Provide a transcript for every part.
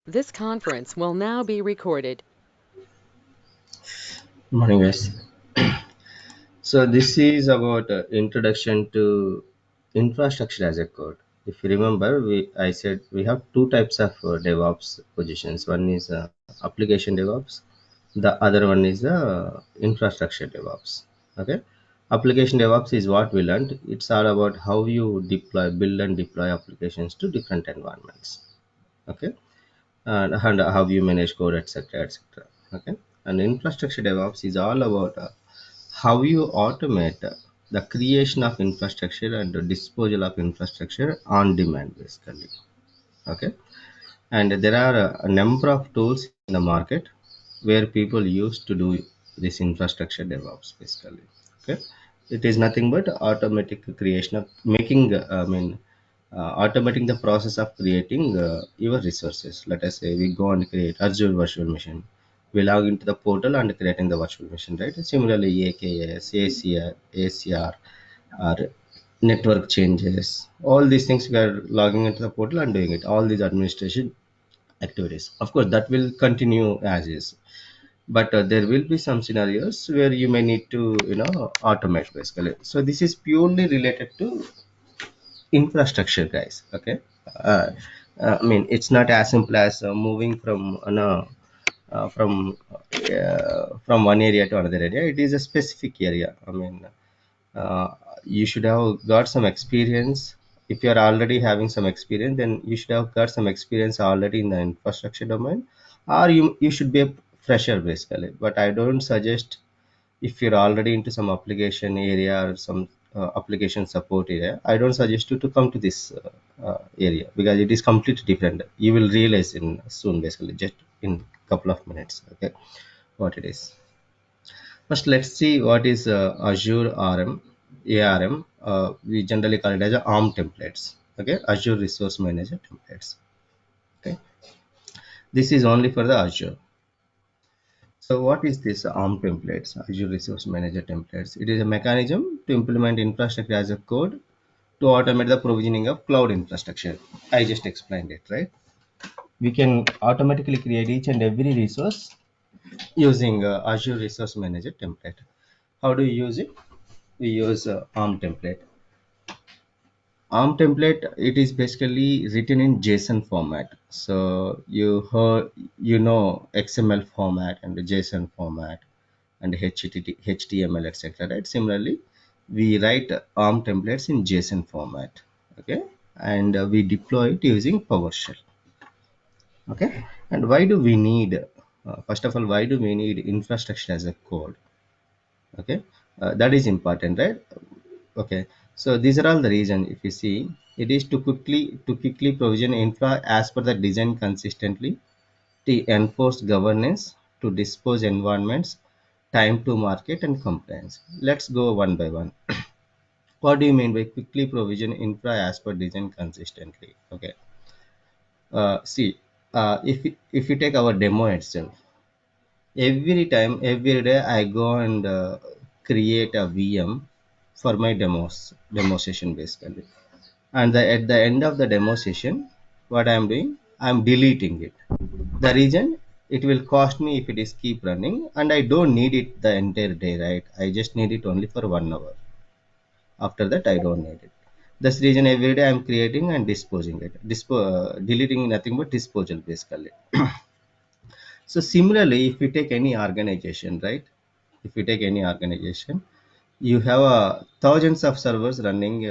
This conference will now be recorded. Morning, guys. So this is about introduction to infrastructure as a code. If you remember, I said we have two types of DevOps positions. One is application DevOps. The other one is infrastructure DevOps. Okay, application DevOps is what we learned. It's all about how you build and deploy applications to different environments. Okay, and how you manage code, etc., etc. Okay, and infrastructure DevOps is all about how you automate the creation of infrastructure and the disposal of infrastructure on demand, basically. Okay, and there are a number of tools in the market where people use to do this infrastructure DevOps, basically. Okay, it is nothing but automatic creation of making. Automating the process of creating your resources. Let us say we go and create Azure virtual machine. We log into the portal and creating the virtual machine, right? Similarly, AKS, ACR, ACR, or network changes. All these things we are logging into the portal and doing it. All these administration activities. Of course, that will continue as is, but there will be some scenarios where you may need to, automate, basically. So this is purely related to infrastructure, guys. Okay, uh, it's not as simple as moving from from one area to another area. It is a specific area. Uh, you should have got some experience. If you are already having some experience, then you should have got some experience already in the infrastructure domain, or you should be a fresher, basically. But I don't suggest, if you're already into some application area or some application support area, I don't suggest you to come to this area, because it is completely different. You will realize in soon, basically, just in couple of minutes. Okay, what it is. First, let's see what is Azure ARM. We generally call it as a ARM templates. Okay, Azure Resource Manager templates. Okay, this is only for the Azure. So what is this ARM templates, Azure Resource Manager templates? It is a mechanism to implement infrastructure as a code to automate the provisioning of cloud infrastructure. I just explained it, right? We can automatically create each and every resource using Azure Resource Manager template. How do you use it? We use ARM template. ARM template, it is basically written in JSON format. So you know XML format and the JSON format and HTML, etc. Right? Similarly, we write ARM templates in JSON format. Okay, and we deploy it using PowerShell. Okay, and why do we need? First of all, why do we need infrastructure as a code? Okay, that is important, right? Okay, so these are all the reason. If you see, it is to quickly provision infra as per the design consistently, to enforce governance, to dispose environments, time to market, and compliance. Let's go one by one. What do you mean by quickly provision infra as per design consistently? Okay, see, if you take our demo itself, every day I go and create a VM for my demo session, basically. And at the end of the demo session, what I am doing, I am deleting it. The reason, it will cost me if it is keep running, and I don't need it the entire day, right? I just need it only for 1 hour. After that, I don't need it. That's the reason every day I'm creating and disposing it. Deleting nothing but disposal, basically. So similarly, if you take any organization, right? If you take any organization, you have thousands of servers running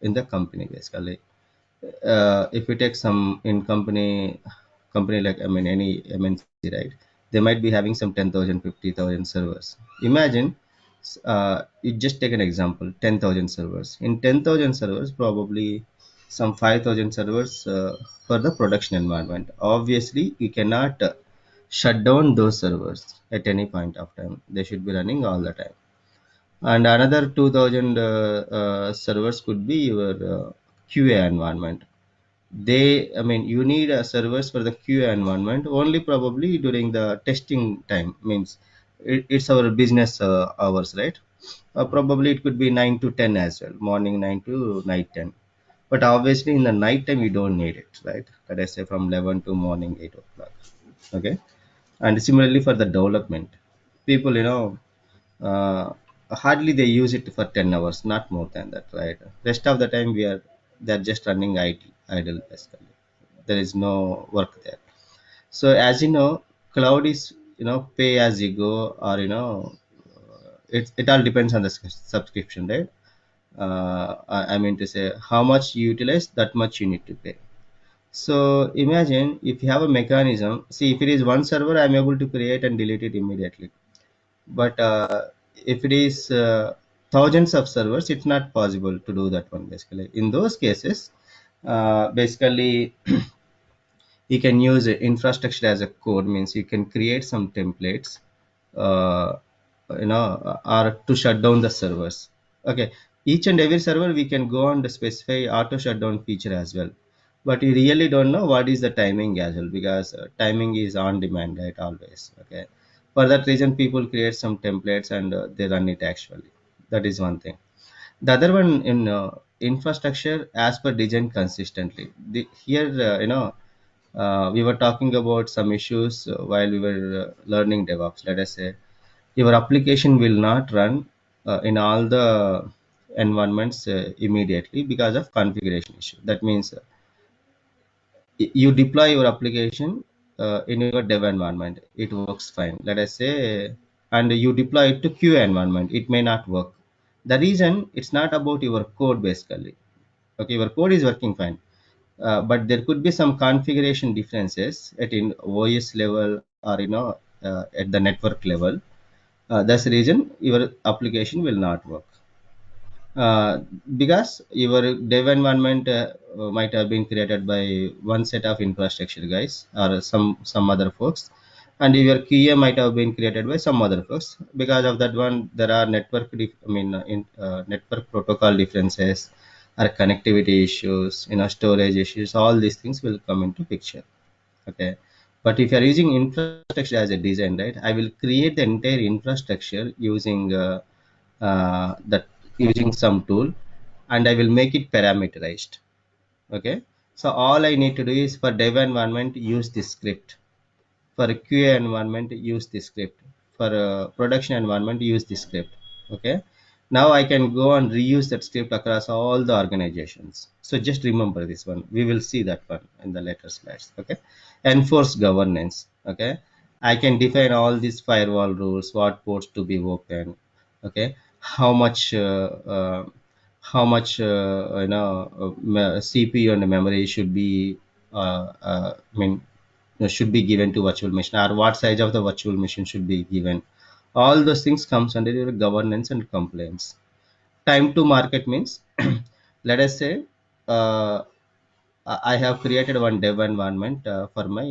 in the company, basically. If you take some in company like, any MNC, right? They might be having some 10,000, 50,000 servers. Imagine, you just take an example, 10,000 servers. In 10,000 servers, probably some 5,000 servers for the production environment. Obviously, you cannot shut down those servers at any point of time. They should be running all the time. And another 2,000 servers could be your QA environment. You need servers for the QA environment only probably during the testing time. Means it's our business hours, right? Probably it could be 9 to 10 as well, morning 9 to night 10. But obviously in the night time you don't need it, right? Let us say from 11 to morning 8 o'clock. Okay. And similarly for the development, people, uh, hardly they use it for 10 hours, not more than that, right? Rest of the time they're just running idle basically. There is no work there. So as you know, cloud is, pay as you go, or it all depends on the subscription, right? I mean to say, how much you utilize, that much you need to pay. So imagine if you have a mechanism. See, if it is one server, I'm able to create and delete it immediately. But if it is thousands of servers, it's not possible to do that one. Basically, in those cases, basically you can use infrastructure as a code, means you can create some templates, uh, or to shut down the servers. Okay, each and every server we can go on to specify auto shutdown feature as well, but you really don't know what is the timing as well, because timing is on demand, right? Always. Okay, for that reason people create some templates and they run it actually. That is one thing. The other one in infrastructure as per design consistently. Here, we were talking about some issues while we were learning DevOps. Let us say your application will not run in all the environments immediately because of configuration issue. That means you deploy your application in your dev environment, it works fine. Let us say, and you deploy it to QA environment, it may not work. The reason, it's not about your code basically. Okay, your code is working fine, but there could be some configuration differences at in OS level, or at the network level. That's the reason your application will not work, uh, because your dev environment might have been created by one set of infrastructure guys, or some other folks, and your QA might have been created by some other folks. Because of that one, there are network protocol differences, or connectivity issues, storage issues. All these things will come into picture. Okay, but if you are using infrastructure as a design, right, I will create the entire infrastructure using that using some tool, and I will make it parameterized. Okay, so all I need to do is, for dev environment, use this script. For QA environment, use this script. For production environment, use this script. Okay, now I can go and reuse that script across all the organizations. So just remember this one, we will see that one in the later slides. Okay, enforce governance. Okay, I can define all these firewall rules, what ports to be open. Okay, how much CPU and memory should be I mean should be given to virtual machine, or what size of the virtual machine should be given. All those things comes under your governance and compliance. Time to market means, let us say, uh, I have created one dev environment for my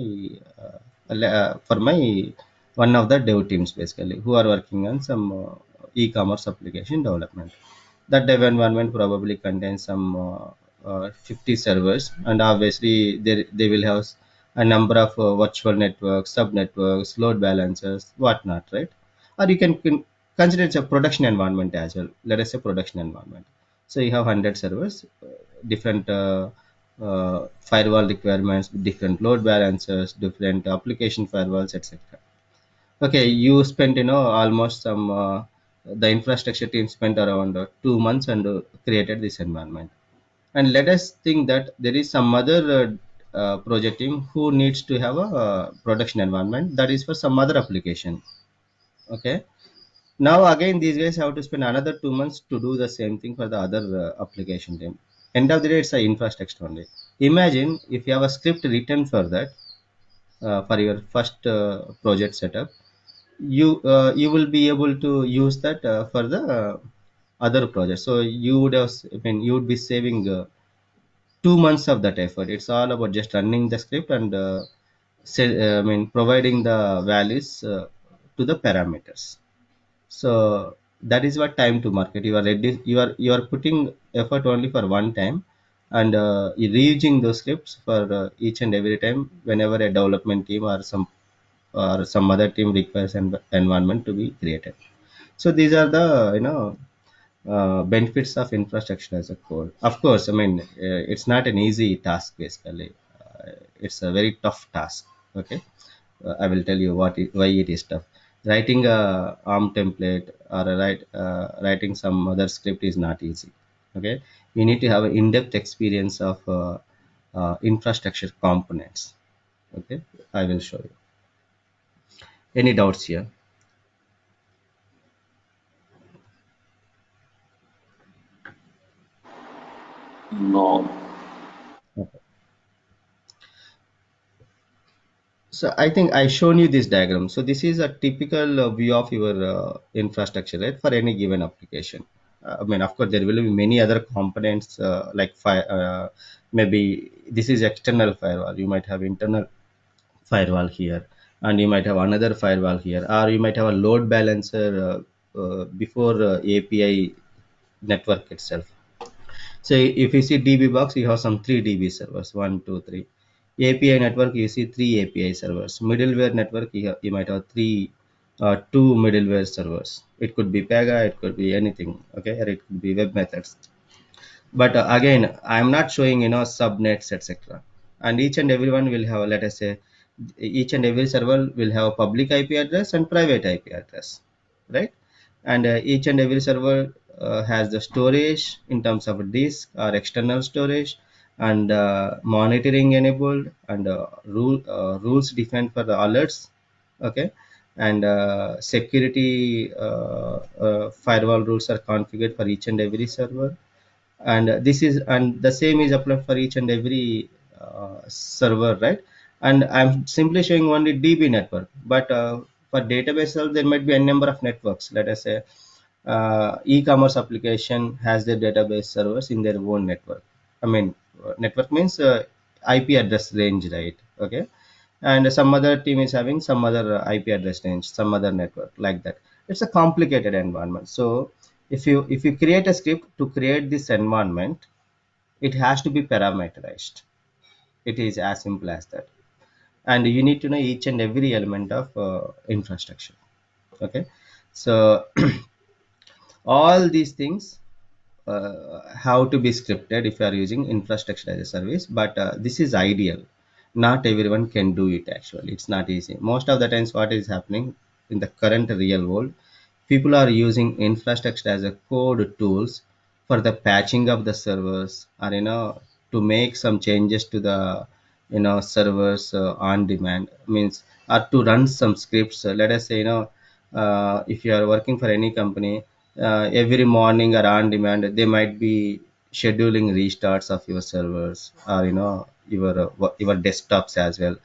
one of the dev teams basically, who are working on some e-commerce application development. That dev environment probably contains some 50 servers, and obviously they will have a number of virtual networks, sub networks, load balancers, whatnot, right? Or you can consider it's a production environment as well. Let us say production environment. So you have 100 servers, different firewall requirements, different load balancers, different application firewalls, etc. Okay, you spent almost some the infrastructure team spent around 2 months and created this environment. And let us think that there is some other project team who needs to have a production environment that is for some other application. Okay, now again these guys have to spend another 2 months to do the same thing for the other application team. End of the day, it's a infrastructure only. Imagine if you have a script written for that, for your first project setup, you will be able to use that for the other project. So you would have, I mean, you would be saving 2 months of that effort. It's all about just running the script and I mean, providing the values to the parameters. So that is what time to market. You are ready, you are putting effort only for one time, and you're reusing those scripts for each and every time whenever a development team or some other team requires an environment to be created. So these are the benefits of infrastructure as a code. Of course, I mean, it's not an easy task basically. It's a very tough task. Okay, I will tell you why it is tough. Writing a ARM template or writing some other script is not easy. Okay, you need to have an in-depth experience of infrastructure components. Okay, I will show you. Any doubts here? No. So I think I shown you this diagram. So this is a typical view of your infrastructure, right, for any given application. I mean, of course, there will be many other components maybe this is external firewall. You might have internal firewall here, and you might have another firewall here, or you might have a load balancer before API network itself. So if you see DB box, you have some 3 DB servers, one, two, three. API network, you see 3 API servers. Middleware network, you might have two middleware servers. It could be Pega, it could be anything, okay, or it could be web methods. But again, I'm not showing subnets, etc. And each and everyone will have, let us say, each and every server will have a public IP address and private IP address, right? And each and every server has the storage in terms of disk or external storage, and monitoring enabled, and rules defined for the alerts. Okay, and security firewall rules are configured for each and every server. And this is, and the same is applied for each and every server, right? And I'm simply showing only DB network, but for database itself, there might be a number of networks. Let us say e-commerce application has their database servers in their own network. I mean, network means IP address range, right? Okay, and some other team is having some other IP address range, some other network, like that. It's a complicated environment. So if you create a script to create this environment, it has to be parameterized. It is as simple as that. And you need to know each and every element of infrastructure. Okay, so all these things how to be scripted if you are using infrastructure as a service. But this is ideal. Not everyone can do it. Actually, it's not easy. Most of the times what is happening in the current real world, people are using infrastructure as a code tools for the patching of the servers, or to make some changes to the servers on demand, means, or to run some scripts. Let us say, if you are working for any company, every morning or on demand, they might be scheduling restarts of your servers, or your desktops as well.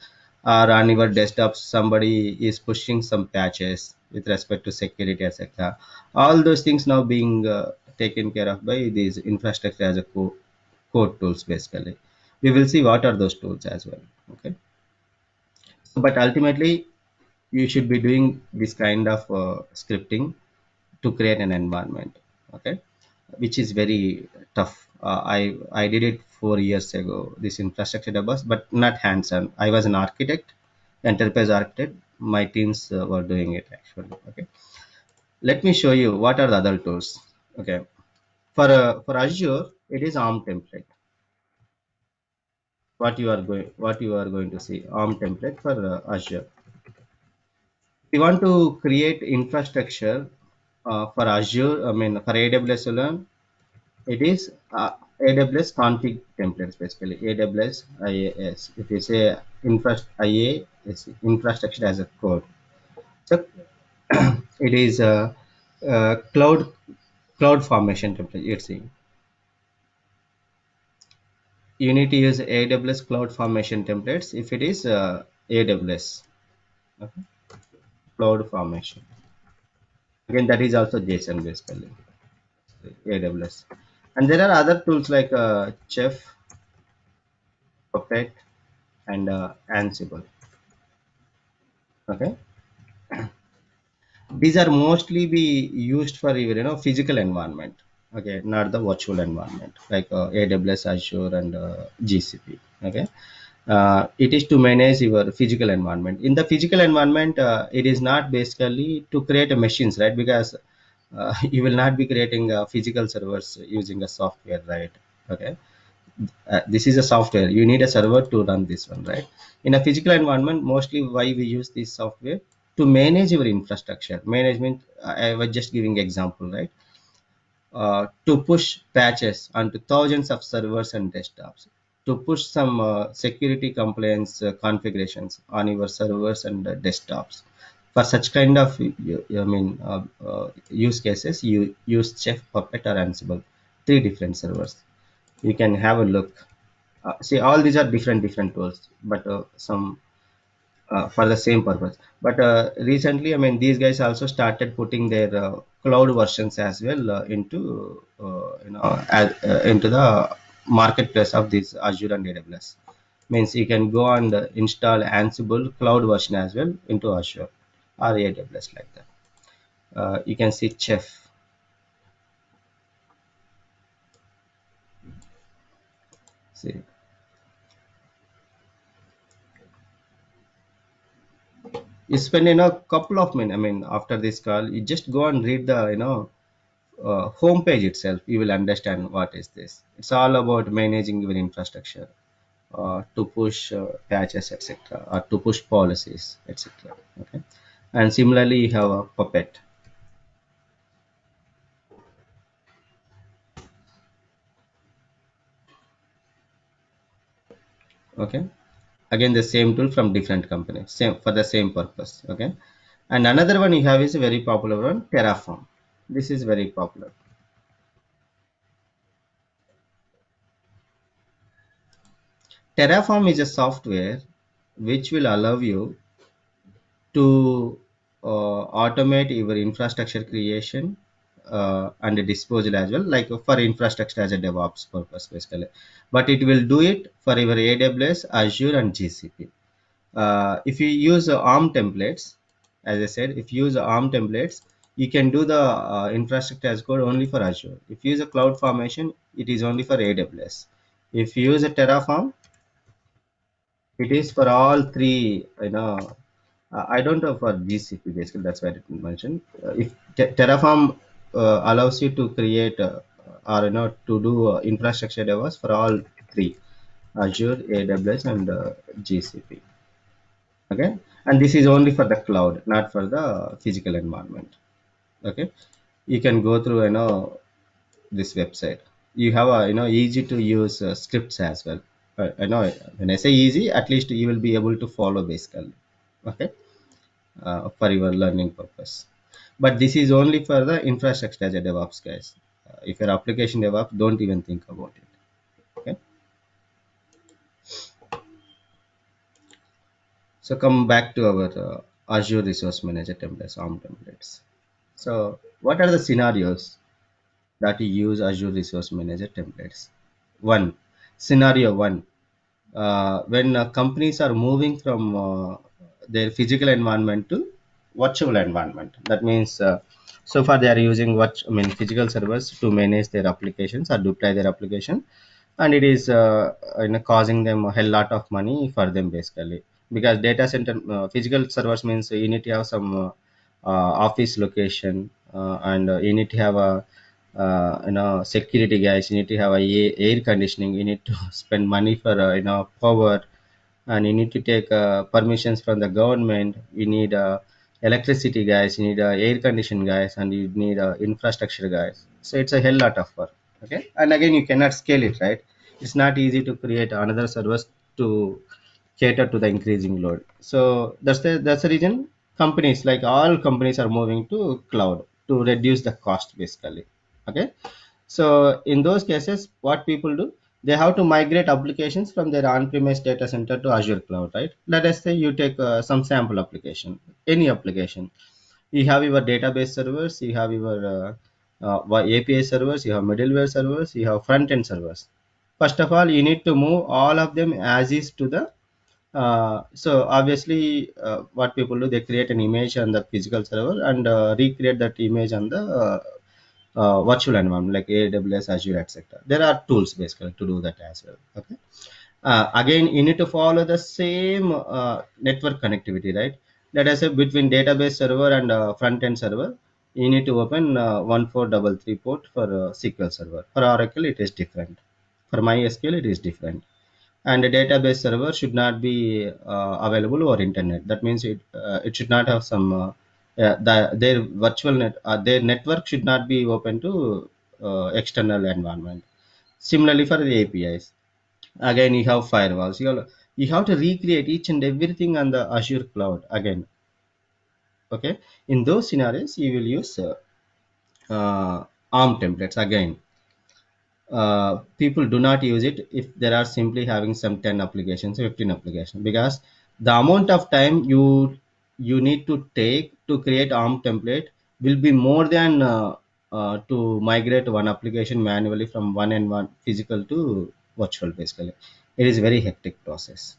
Or on your desktop, somebody is pushing some patches with respect to security, etc. All those things now being taken care of by these infrastructure as a code tools basically. We will see what are those tools as well. Okay, but ultimately you should be doing this kind of scripting to create an environment. Okay, which is very tough. I did it 4 years ago, this infrastructure DevOps, but not hands-on. I was an architect, enterprise architect. My teams were doing it actually. Okay, let me show you what are the other tools. Okay, for Azure, it is ARM template. What you are going to see, ARM template for Azure. We want to create infrastructure for Azure, I mean for AWS alone. It is AWS config templates basically. AWS IaaS. If you say IA is infrastructure as a code. So it is cloud formation template. You see, you need to use AWS cloud formation templates if it is AWS. Okay. Cloud formation. Again, that is also JSON basically. AWS. And there are other tools like Chef, Puppet, and Ansible. Okay, these are mostly be used for your physical environment. Okay, not the virtual environment like AWS, Azure, and GCP. Okay, it is to manage your physical environment. In the physical environment, it is not basically to create a machines, right? Because You will not be creating physical servers using a software, right? Okay. This is a software, you need a server to run this one, right? In a physical environment, mostly why we use this software to manage your infrastructure management. I was just giving example, right? To push patches onto thousands of servers and desktops, to push some security compliance configurations on your servers and desktops. For such kind of use cases, you use Chef, Puppet, or Ansible, three different servers. You can have a look. See, all these are different tools, but some for the same purpose. But recently, I mean, these guys also started putting their cloud versions as well into the marketplace of this Azure and AWS. Means you can go and install Ansible cloud version as well into Azure or AWS like that. You can see Chef. See, you spend couple of minutes. I mean, after this call, you just go and read the homepage itself. You will understand what is this. It's all about managing your infrastructure, to push patches, etc., or to push policies, etc. Okay, and similarly, you have a Puppet. Okay, again the same tool from different company, same for the same purpose. Okay, and another one you have is a very popular one, Terraform. This is very popular. Terraform is a software which will allow you to automate your infrastructure creation and disposal as well, like for infrastructure as a DevOps purpose basically. But it will do it for your AWS, Azure, and GCP. If you use ARM templates, as I said, if you use ARM templates, you can do the infrastructure as code only for Azure. If you use a cloud formation, it is only for AWS. If you use a Terraform, it is for all three. I don't know for GCP basically. That's why I didn't mention. If Terraform allows you to create or to do infrastructure DevOps for all three: Azure, AWS, and GCP. Okay, and this is only for the cloud, not for the physical environment. Okay, you can go through this website. You have a easy to use scripts as well. I know when I say easy, at least you will be able to follow basically. Okay, for your learning purpose. But this is only for the infrastructure as a DevOps guys. If you're application DevOps, don't even think about it. Okay. So come back to our Azure Resource Manager templates, ARM templates. So what are the scenarios that you use Azure Resource Manager templates? One, scenario one, when companies are moving from their physical environment to virtual environment. That means so far they are using physical servers to manage their applications or deploy their application, and it is causing them a hell lot of money for them basically, because data center physical servers means you need to have some office location, and you need to have a security guys, you need to have air conditioning, you need to spend money for power, and you need to take permissions from the government. You need electricity guys, you need air condition guys, and you need infrastructure guys. So it's a hell lot of work. Okay, and again you cannot scale it, right? It's not easy to create another service to cater to the increasing load. So that's the reason companies, like all companies, are moving to cloud to reduce the cost basically. Okay, so in those cases, what people do, they have to migrate applications from their on-premise data center to Azure cloud, right? Let us say you take some sample application, any application. You have your database servers, you have your API servers, you have middleware servers, you have front-end servers. First of all, you need to move all of them as is to the so obviously, what people do, they create an image on the physical server and recreate that image on the virtual environment like AWS, Azure, etc. There are tools basically to do that as well. Okay. Again, you need to follow the same network connectivity, right? Let us say between database server and front end server. You need to open 1433 port for SQL Server. For Oracle, it is different. For MySQL, it is different. And the database server should not be available over internet. That means it should not have some their virtual their network should not be open to external environment. Similarly, for the APIs, again you have firewalls. You have to recreate each and everything on the Azure cloud again. Okay, in those scenarios, you will use ARM templates again. People do not use it if there are simply having some 10 applications, 15 applications, because the amount of time you need to take to create ARM template will be more than to migrate one application manually from one and one physical to virtual. Basically, it is a very hectic process.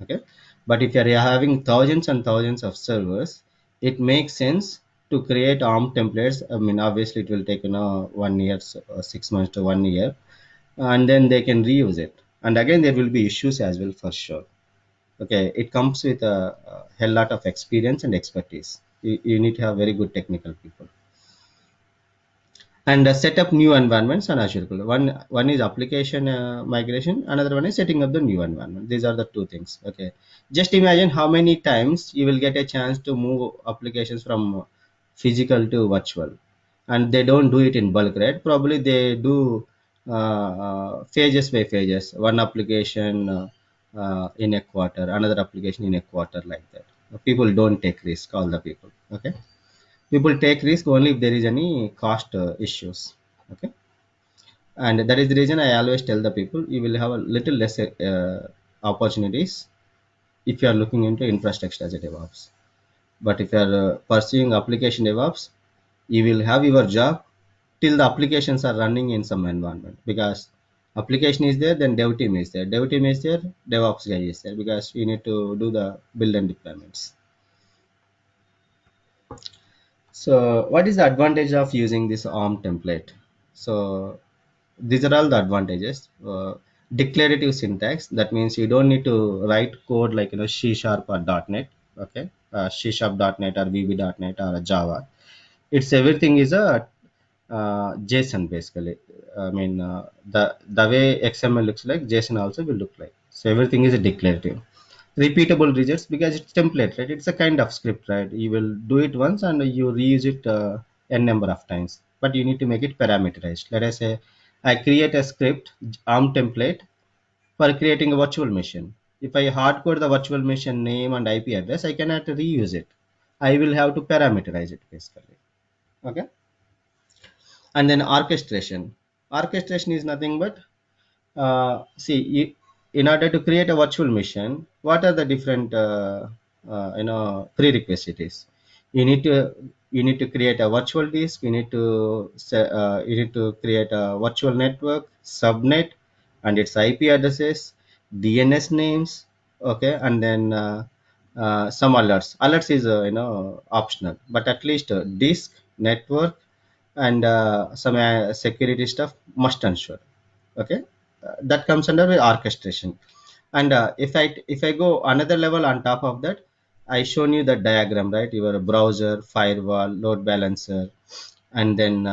Okay, but if you are having thousands and thousands of servers, it makes sense to create ARM templates. I mean, obviously it will take 1 year, 6 months to 1 year, and then they can reuse it. And again, there will be issues as well, for sure. Okay, it comes with a hell lot of experience and expertise. You need to have very good technical people. And set up new environments on Azure Cloud. One is application migration, another one is setting up the new environment. These are the two things. Okay, just imagine how many times you will get a chance to move applications from physical to virtual, and they don't do it in bulk, right? Probably they do phases by phases. One application in a quarter, another application in a quarter, like that. People don't take risk. All the people. Okay, people take risk only if there is any cost issues. Okay, and that is the reason I always tell the people, you will have a little less opportunities if you are looking into infrastructure as a DevOps. But if you are pursuing application DevOps, you will have your job till the applications are running in some environment, because application is there, then dev team is there, DevOps guy is there, because you need to do the build and deployments. So what is the advantage of using this ARM template? So these are all the advantages. Declarative syntax, that means you don't need to write code like C sharp or .NET. Okay, C sharp .NET or VB.NET or Java. It's everything is a JSON basically. I mean, the way XML looks like, JSON also will look like. So everything is a declarative. Repeatable results, because it's template, right? It's a kind of script, right? You will do it once and you reuse it n number of times, but you need to make it parameterized. Let us say I create a script, ARM template, for creating a virtual machine. If I hardcode the virtual machine name and IP address, I cannot reuse it. I will have to parameterize it basically. Okay, and then orchestration is nothing but see in order to create a virtual machine, what are the different prerequisites? You need to create a virtual disk. You need to create a virtual network subnet and its IP addresses, DNS names. Okay, and then some alerts is optional, but at least disk, network, and some security stuff must ensure. Okay, that comes under the orchestration. And if I go another level on top of that, I shown you the diagram, right? Your browser, firewall, load balancer, and then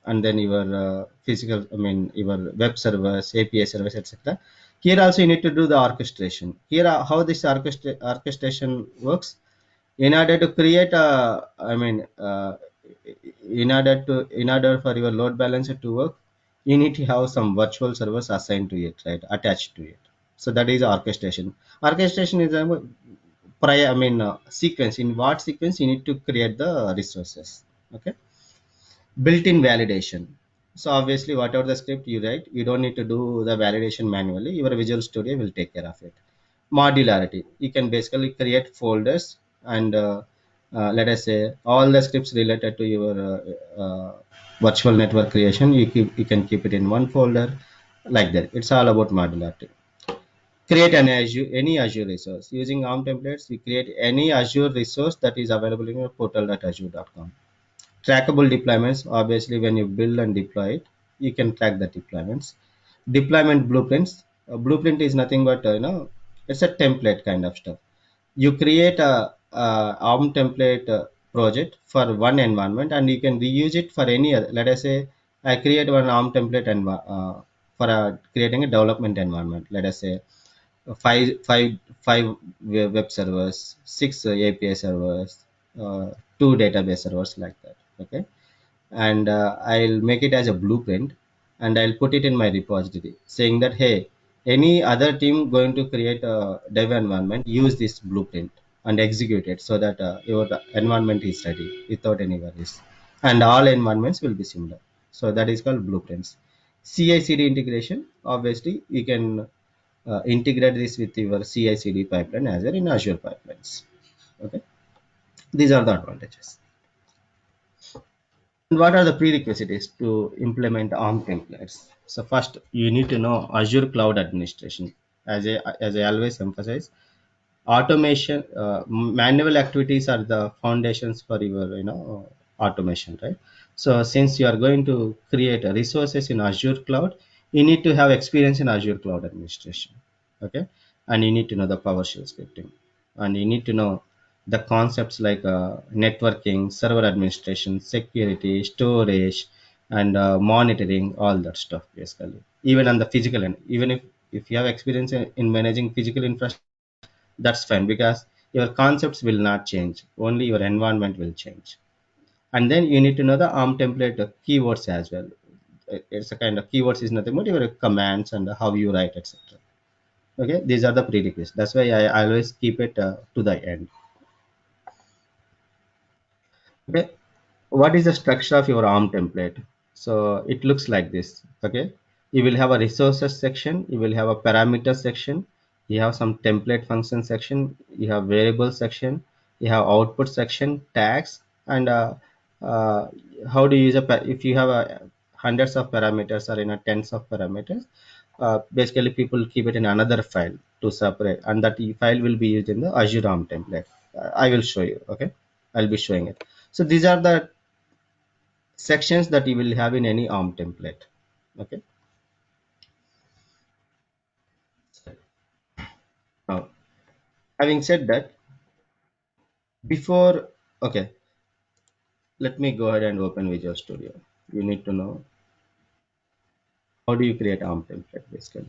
your physical, I mean your web servers, API servers, etc. Here also you need to do the orchestration. Here how this orchestration works. In order to create a, I mean in order for your load balancer to work, you need to have some virtual servers assigned to it, right? Attached to it. So that is orchestration is a prior, I mean sequence. In what sequence you need to create the resources. Okay, built-in validation. So obviously whatever the script you write, you don't need to do the validation manually. Your Visual Studio will take care of it. Modularity, you can basically create folders, and let us say all the scripts related to your virtual network creation, you can keep it in one folder, like that. It's all about modularity. Create any Azure resource using ARM templates. We create any Azure resource that is available in your portal.azure.com. Trackable deployments, obviously when you build and deploy it, you can track the deployments. Deployment blueprints. A blueprint is nothing but it's a template kind of stuff. You create a ARM template project for one environment, and you can reuse it for any other. Let us say I create one ARM template and for creating a development environment. Let us say five web servers, six API servers, two database servers, like that. Okay, and I'll make it as a blueprint, and I'll put it in my repository saying that, hey, any other team going to create a dev environment, use this blueprint and execute it so that your environment is ready without any worries. And all environments will be similar. So that is called blueprints. CI/CD integration, obviously, you can integrate this with your CI/CD pipeline as well in Azure pipelines. Okay, these are the advantages. And what are the prerequisites to implement ARM templates? So first, you need to know Azure Cloud Administration. As I always emphasize, automation, manual activities are the foundations for your automation, right? So since you are going to create resources in Azure Cloud, you need to have experience in Azure Cloud Administration. Okay, and you need to know the PowerShell scripting, and you need to know the concepts like networking, server administration, security, storage, and monitoring, all that stuff basically. Even on the physical end, even if you have experience in managing physical infrastructure, that's fine, because your concepts will not change, only your environment will change. And then you need to know the ARM template keywords as well. It's a kind of keywords is nothing but your commands and how you write, etc. Okay, these are the prerequisites. That's why I always keep it to the end. Okay, what is the structure of your ARM template? So it looks like this. Okay, you will have a resources section, you will have a parameter section, you have some template function section, you have variable section, you have output section, tags, and uh, how do you use if you have hundreds of parameters or tens of parameters, basically people keep it in another file to separate, and that file will be used in the Azure ARM template. I will show you. Okay, I'll be showing it. So these are the sections that you will have in any ARM template. Okay, now having said that, before, okay, let me go ahead and open Visual Studio. You need to know how do you create ARM template. Basically,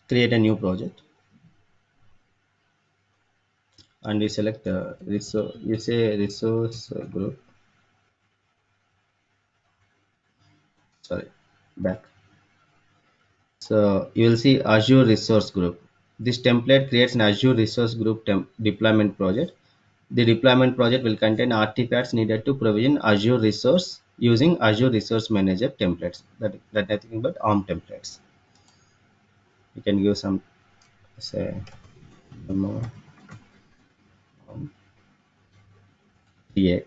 create a new project, and you select the resource. You say resource group. Sorry, back. So you will see Azure Resource Group. This template creates an Azure Resource Group deployment project. The deployment project will contain artifacts needed to provision Azure resource using Azure Resource Manager templates. That nothing but ARM templates. You can give some, say, demo create.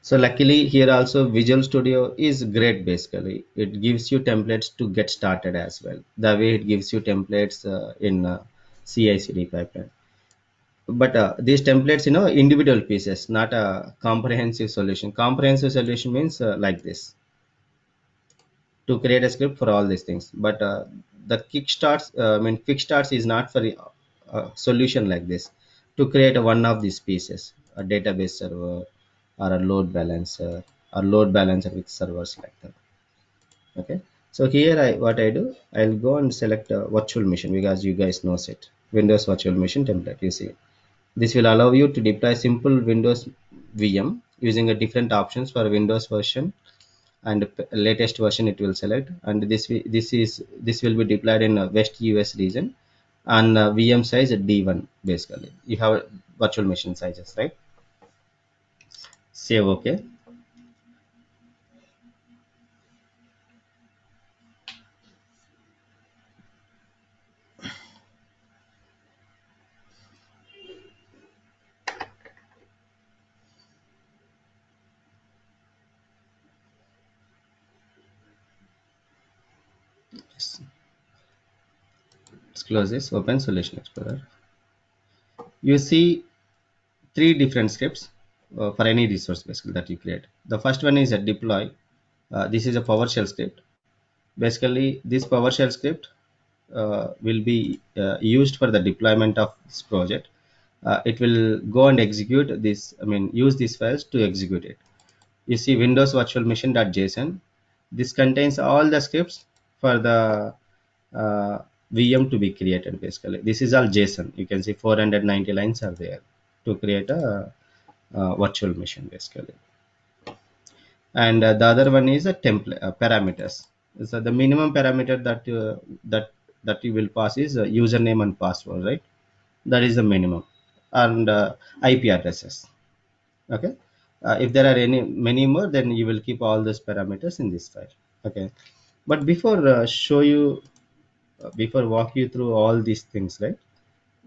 So luckily here also Visual Studio is great. Basically, it gives you templates to get started as well. The way it gives you templates in CI/CD pipeline. But these templates, individual pieces, not a comprehensive solution. Comprehensive solution means like this, to create a script for all these things. But the kickstarts, kickstarts is not for a solution like this, to create one of these pieces, a database server or a load balancer with servers, like that. Okay, so here what I do, I'll go and select a virtual machine, because you guys knows it, Windows virtual machine template. You see, this will allow you to deploy simple Windows VM using a different options for Windows version, and latest version it will select. And this will be deployed in West US region, and VM size D1. Basically, you have virtual machine sizes, right? Save. Okay, let's close this. Open Solution Explorer. You see three different scripts for any resource basically that you create. The first one is a deploy. This is a PowerShell script. Basically, this PowerShell script will be used for the deployment of this project. It will go and execute this, I mean, use these files to execute it. You see Windows virtual machine.json. This contains all the scripts for the uh, VM to be created. Basically, this is all JSON. You can see 490 lines are there to create a, virtual machine, basically. And the other one is a template parameters. So the minimum parameter that you will pass is username and password, right? That is the minimum. And IP addresses. Okay. If there are any many more, then you will keep all those parameters in this file. Okay. But before show you before walk you through all these things, right?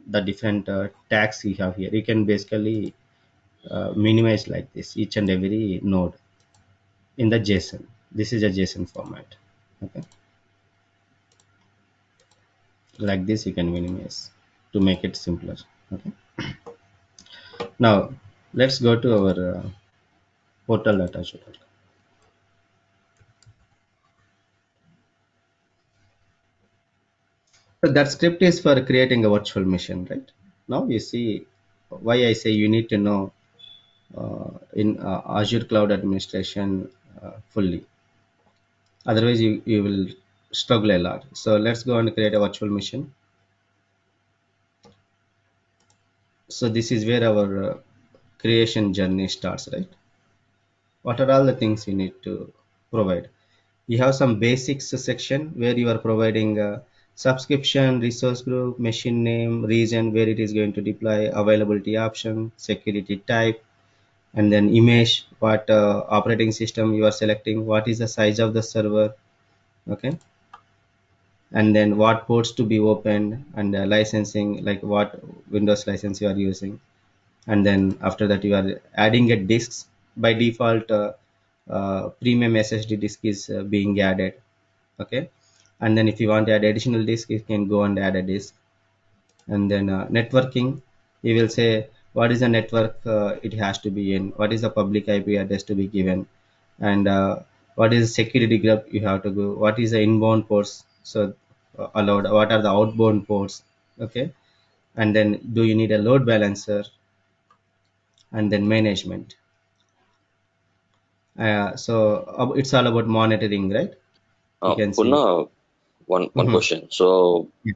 The different tags we have here, you can basically minimize like this each and every node in the JSON. This is a JSON format. Okay, like this you can minimize to make it simpler. Okay, now let's go to our portal data. So that script is for creating a virtual machine, right? Now you see why I say you need to know in Azure Cloud Administration fully. Otherwise, you will struggle a lot. So let's go and create a virtual machine. So this is where our creation journey starts, right? What are all the things you need to provide? You have some basics section where you are providing subscription, resource group, machine name, region where it is going to deploy, availability option, security type, and then image, what operating system you are selecting, what is the size of the server. Okay, and then what ports to be opened, and licensing, like what Windows license you are using. And then after that you are adding a disks. By default premium SSD disk is being added. Okay, and then if you want to add additional disk, you can go and add a disk. And then networking, you will say what is the network it has to be in, what is the public IP address to be given, and what is the security group you have to go, what is the inbound ports, so allowed, what are the outbound ports. Okay, and then do you need a load balancer, and then management. So it's all about monitoring, right? You can see. Puna, one Mhm. question. So Yeah,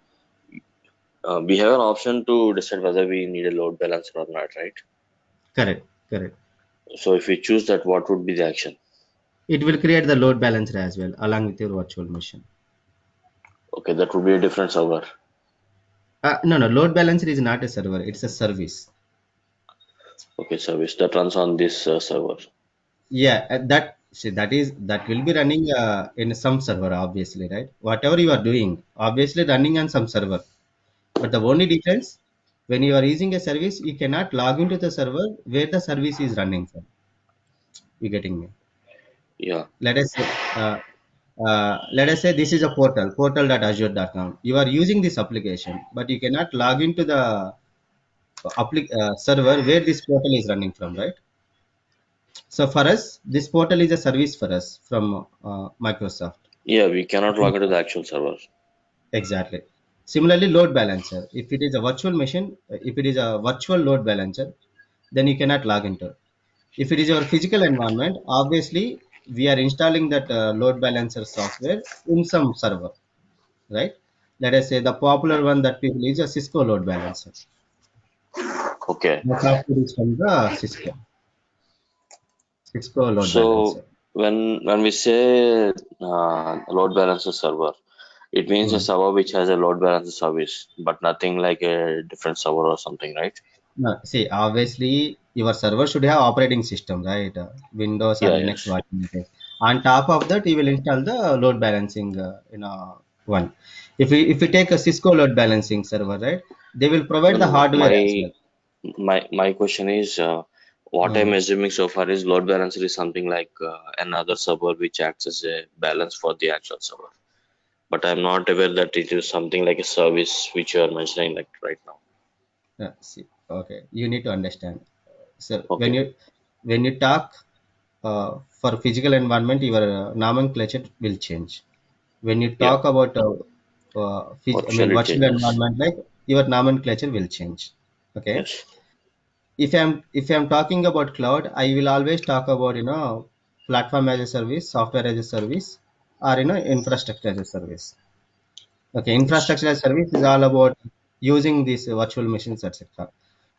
we have an option to decide whether we need a load balancer or not, right? correct, correct. So if we choose that, what would be the action? It will create the load balancer as well along with your virtual machine. Okay, that would be a different server. No, load balancer is not a server; it's a service. Okay, service that runs on this server. Yeah, that see, that will be running in some server, obviously, right? Whatever you are doing, obviously running on some server. But the only difference, when you are using a service, you cannot log into the server where the service is running from. You getting me? Yeah, Let us say, let us say this is a portal.azure.com. You are using this application, but you cannot log into the server where this portal is running from, right? So for us, this portal is a service for us from Microsoft. yeah, we cannot log into the actual server. Exactly. Similarly, load balancer. If it is a virtual machine, if it is a virtual load balancer, then you cannot log into. If it is your physical environment, obviously we are installing that load balancer software in some server, right? Let us say the popular one that people use a Cisco load balancer. Okay, The software is from the Cisco load so balancer. when we say load balancer server, it means a Hmm. server which has a load balancer service, but nothing like a different server or something, right? No, see, obviously, your server should have operating system, right? Windows or Yeah, Linux, yes. what it is. On top of that, you will install the load balancing, one. If you take a Cisco load balancing server, right, they will No, provide the no, no. hardware as well. My question is, what I'm Hmm. assuming so far is load balancer is something like another server which acts as a balance for the actual server. But I'm not aware that it is something like a service which you are mentioning like right now. See, okay, you need to understand. So Okay. when you talk for physical environment, your nomenclature will change. When you Yeah. talk about I mean Officially virtual changes. environment, like your nomenclature will change. Okay. Yes. If I'm talking about cloud, I will always talk about platform as a service, software as a service, or infrastructure as a service. Okay, Yes. infrastructure as a service is all about using these virtual machines, etc.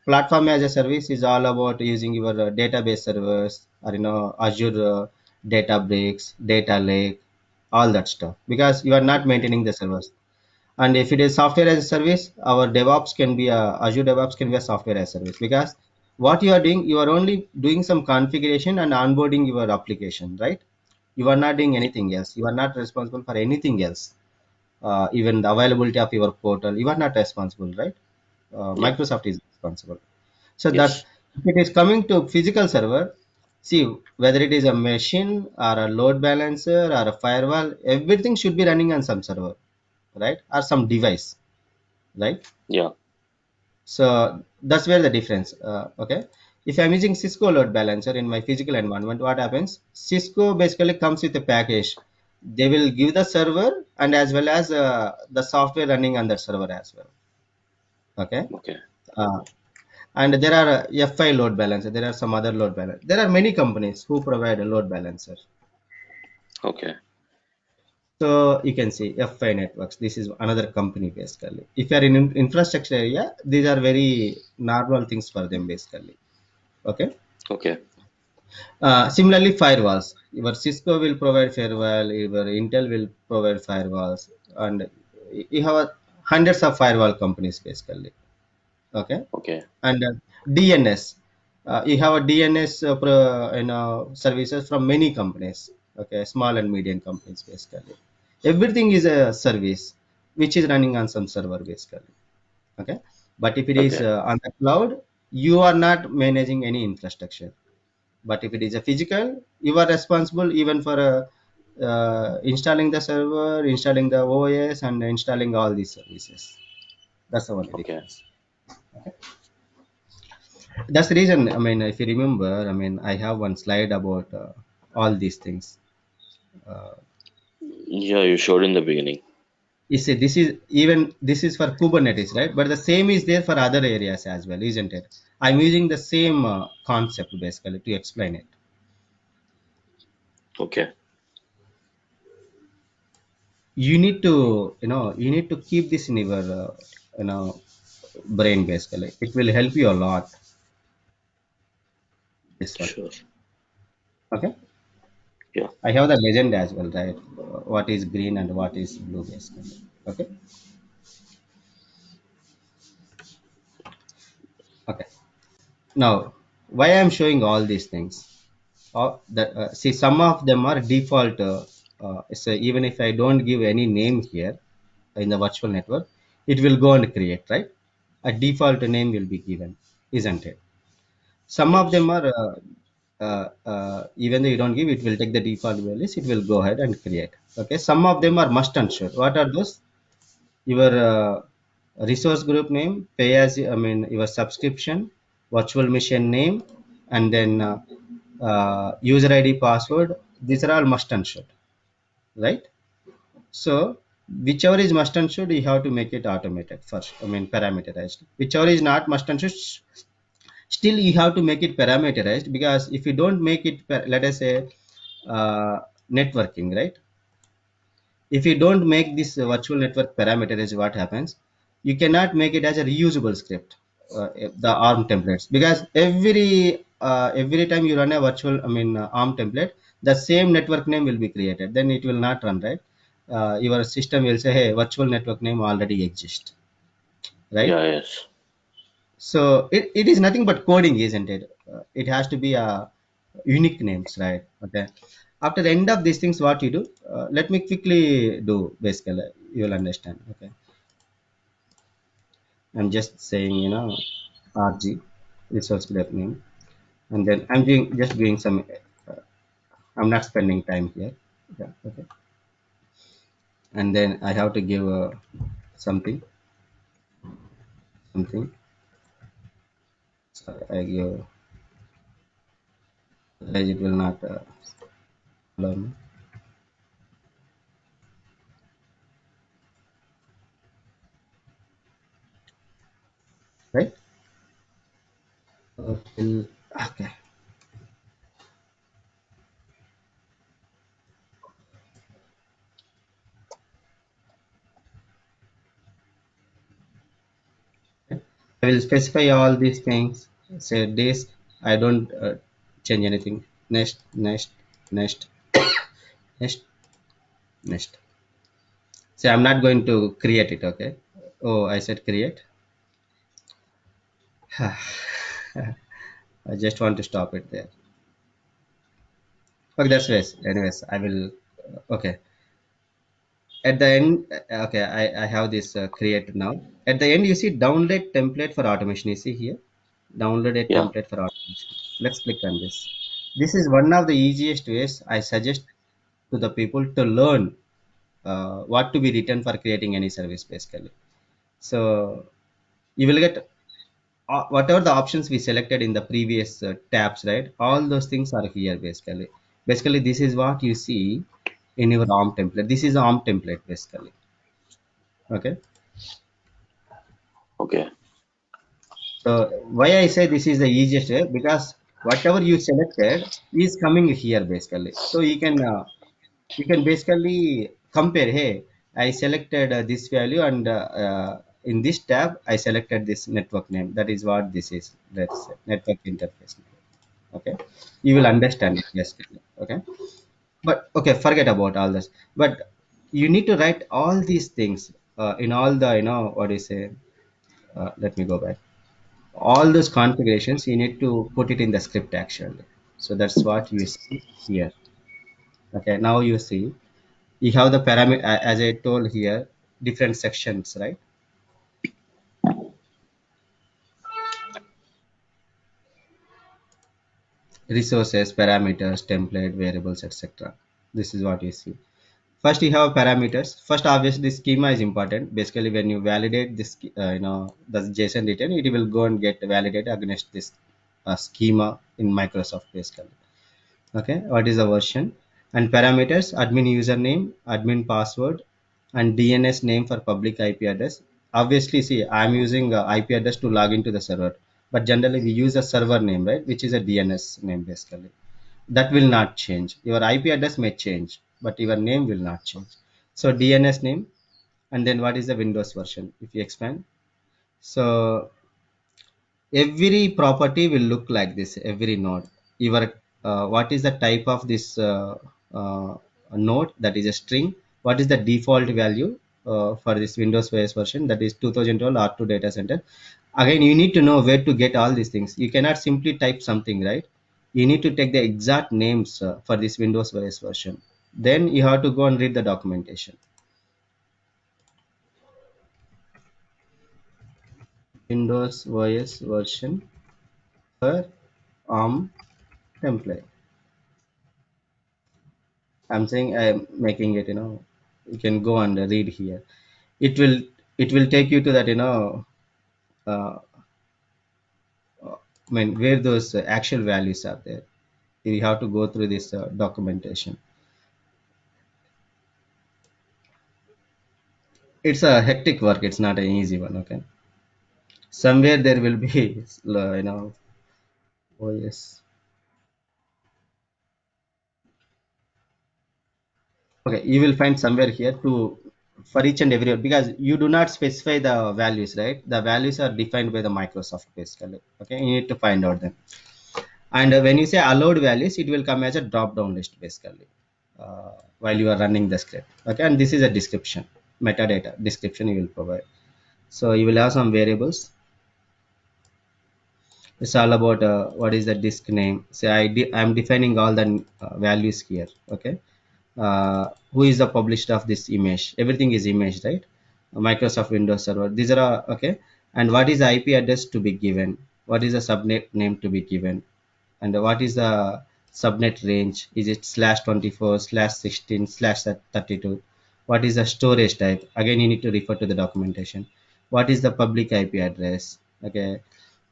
Platform as a service is all about using your database servers or Azure Databricks, data lake, all that stuff. Because you are not maintaining the servers. And if it is software as a service, our DevOps can be Azure DevOps can be a software as a service, because what you are doing, you are only doing some configuration and onboarding your application, right? You are not doing anything else. You are not responsible for anything else. Even the availability of your portal, you are not responsible, right? Yeah. Microsoft is responsible. So that Yes. if it is coming to physical server, see, whether it is a machine or a load balancer or a firewall, everything should be running on some server, right? Or some device, right? Yeah. So that's where the difference. Okay, if I'm using Cisco load balancer in my physical environment, what happens? Cisco basically comes with a package. They will give the server and as well as the software running on that server as well. Okay, Okay. uh, and there are F5 load balancer. There are some other load balancer. There are many companies who provide a load balancer. Okay. So you can see F5 networks. This is another company basically. If you are in infrastructure area, these are very normal things for them basically. Okay. Okay. Similarly, firewalls. Your Cisco will provide firewall, your Intel will provide firewalls, and you have hundreds of firewall companies basically. Okay, Okay. and DNS. You have a DNS services from many companies. Okay, small and medium companies basically. Everything is a service which is running on some server basically. Okay, but if it is Okay. on the cloud, you are not managing any infrastructure. But if it is a physical, you are responsible even for installing the server, installing the OS, and installing all these services. That's the only Okay. difference. That's the reason. I mean, if you remember, I mean, I have one slide about all these things. Uh, Yeah, you showed in the beginning. you see, this is for Kubernetes, right? But the same is there for other areas as well, isn't it? I'm using the same concept basically to explain it. Okay. You need to keep this in your you know brain basically. It will help you a lot, this one. Sure. Okay, Yeah. I have the legend as well, right? What is green and what is blue basically. Okay. Okay, now why I'm showing all these things, see, some of them are default, so even if I don't give any name here in the virtual network, it will go and create, right? A default name will be given, isn't it? Some of them Yes. are even though you don't give, it will take the default values, it will go ahead and create. Okay, some of them are must and should. What are those? Your resource group name, pay as I mean your subscription, virtual machine name, and then user ID, password. These are all must and should, right? So whichever is must and should, you have to make it automated first, I mean parameterized. Whichever is not must and should, still you have to make it parameterized, because if you don't make it let us say networking, right? If you don't make this virtual network parameterized, what happens? You cannot make it as a reusable script, the ARM templates, because every time you run a virtual I mean ARM template, the same network name will be created, then it will not run, right? Your system will say, hey, virtual network name already exists, right? Yeah. Yes. So it is nothing but coding, isn't it? It has to be a unique names, right? Okay. After the end of these things, what you do? Let me quickly do. Basically, you will understand. Okay. I'm just saying, RG resource graph name, and then I'm doing some. I'm not spending time here. Okay. Okay. And then I have to give something. So I give. Otherwise, it will not allow me. right? Okay. I will specify all these things. Say this. I don't change anything. Next, next, next, next, next. So I'm not going to create it. Okay. Oh, I said create. I just want to stop it there. Okay, that's ways. Anyways, I will. Okay. At the end, okay, I have this created now. At the end, you see download template for automation. You see here, download a Yeah. template for automation. Let's click on this. This is one of the easiest ways I suggest to the people to learn what to be written for creating any service basically. So you will get whatever the options we selected in the previous tabs, right? All those things are here basically. Basically, this is what you see in your ARM template. This is ARM template basically. Okay. Okay. So why I say this is the easiest way, because whatever you selected is coming here basically. So you can basically compare. Hey, I selected this value, and in this tab I selected this network name. That is what this is. That's network interface name. Okay, you will understand it basically. Okay, but okay, forget about all this. But you need to write all these things in all the what do you say. Let me go back. All those configurations you need to put it in the script actually. So that's what you see here. Okay, now you see you have the parameter, as I told here, different sections, right? Resources, parameters, template, variables, etc. This is what you see. First you have parameters. First, obviously schema is important. Basically when you validate this the JSON return, it will go and get validated against this schema in Microsoft basically. Okay, what is the version? And parameters: admin username, admin password, and DNS name for public IP address. Obviously, see, I'm using IP address to log into the server, but generally we use a server name, right, which is a DNS name basically. That will not change. Your IP address may change, but your name will not change. So DNS name. And then what is the Windows version if you expand? So every property will look like this. Every node, your what is the type of this uh, node? That is a string. What is the default value for this Windows OS version? That is 2012 R2 data center. Again, you need to know where to get all these things. You cannot simply type something, right? You need to take the exact names for this Windows OS version. Then you have to go and read the documentation. Windows OS version for ARM template. I'm saying I'm making it, you can go and read here. It will it will take you to that, uh, I mean, where those actual values are there. You have to go through this documentation. It's a hectic work. It's not an easy one. Okay, somewhere there will be, oh yes. Okay, you will find somewhere here to for each and every, because you do not specify the values, right? The values are defined by the Microsoft basically. Okay, you need to find out them. And when you say allowed values, it will come as a drop down list basically while you are running the script. Okay, and this is a description, metadata description you will provide. So you will have some variables. It's all about what is the disk name. Say I'm defining all the values here. Okay, who is the publisher of this image? Everything is image, right? Microsoft Windows Server, these are okay. And what is the IP address to be given? What is the subnet name to be given? And what is the subnet range? Is it /24 /16 /32? What is the storage type? Again, you need to refer to the documentation. What is the public IP address? Okay,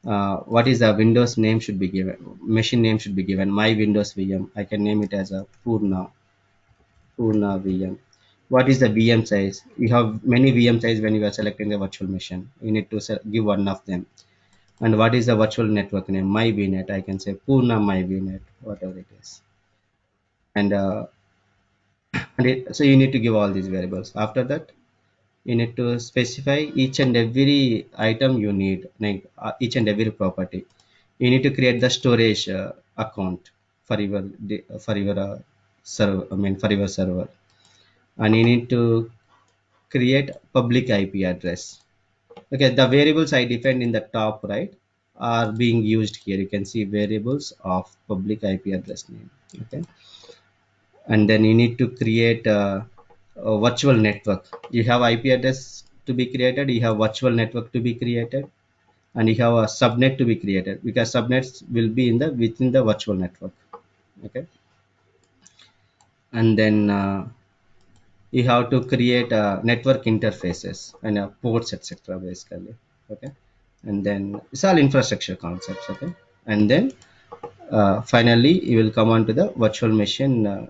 what is the Windows name should be given? Machine name should be given. My Windows VM, I can name it as a Purna VM. What is the VM size? You have many VM size when you are selecting the virtual machine. You need to give one of them. And what is the virtual network name? My VNet. I can say Purna My VNet, whatever it is. And so you need to give all these variables. After that, you need to specify each and every item you need, like each and every property. You need to create the storage account for your server. I mean for your server, and you need to create public IP address. Okay, the variables I defined in the top right are being used here. You can see variables of public IP address name. Okay, and then you need to create a virtual network. You have IP address to be created, you have virtual network to be created, and you have a subnet to be created, because subnets will be in the within the virtual network. Okay, and then you have to create network interfaces and ports, etc. basically. Okay, and then it's all infrastructure concepts. Okay, and then finally you will come on to the virtual machine,